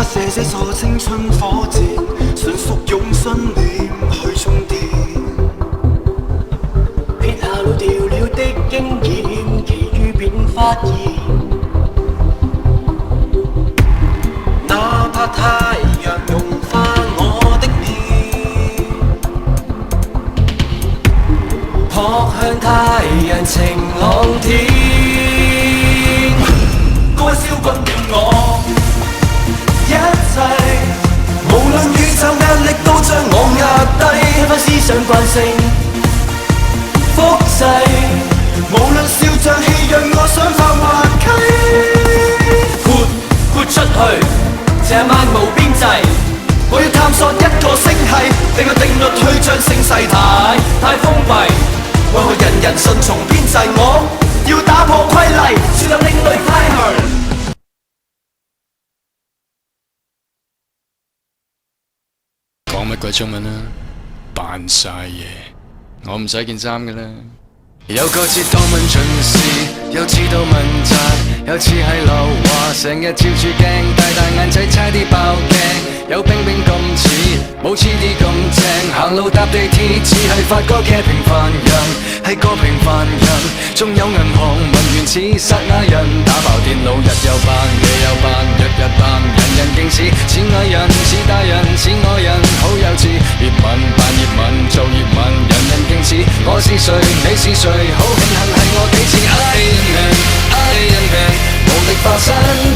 把射傻青春火箭，迅速用信念去充電。撇下老掉了的經驗，其餘便發現，哪怕太陽融化我的臉，撲向太陽晴朗天。高溫燒滾了我一切，無論宇宙壓力都將我壓低，把思想慣性複製，無論笑像戲讓我想化滑稽，豁出去，這漫無邊際，我要探索一個星系，定個定律去將聲勢太封閉，為何人人順從編制，我要打破規例，說有另類派去。講乜鬼中文啊？扮晒嘢，我唔使件衫嘅啦。有個節當問盡事，又知道問責，又似係流話，成日照住鏡，大眼仔差啲爆鏡，有冰冰咁似，冇黐啲咁正，行路搭地鐵似係發哥嘅平凡人，係個平凡人，仲有銀行文員似撒亞人，打爆電腦日又扮夜又扮，日日扮，人人勁似藝人，似大人，似愛人，好幼稚，葉問扮葉問做葉問，人人勁似，我是誰你是誰，好慶幸係我幾次 Iron Man， 無力化身，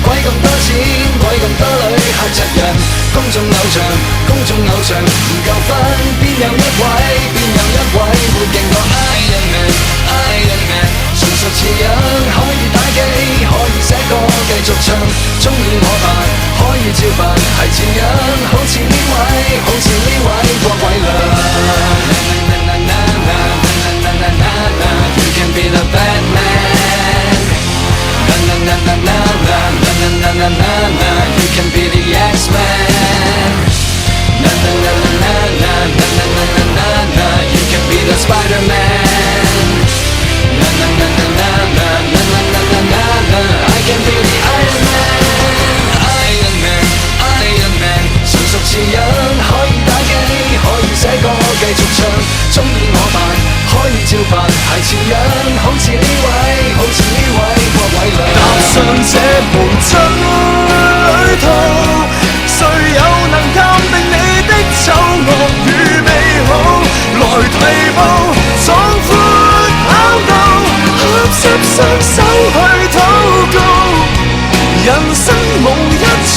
鬼咁多錢，鬼咁多女，嚇窒人，公眾偶像唔夠分，邊有一位會勁過 Iron Man， 純屬似樣，可以打機，可以寫歌，繼續唱，鍾意我扮，可以照扮，係似樣，好似呢位郭偉亮。You can be the bad man. You can be the X-Man. You can be the Spider-Man. I can be the Iron Man. 純屬似樣，可以打機，可以寫歌，繼續唱，鍾意我扮，可以照扮，係似樣，好似呢位郭偉亮。踏上這門真旅途，誰又能鑑定你的醜惡與美好？來提步，壯闊跑道，合十雙手去禱告，人生無一場。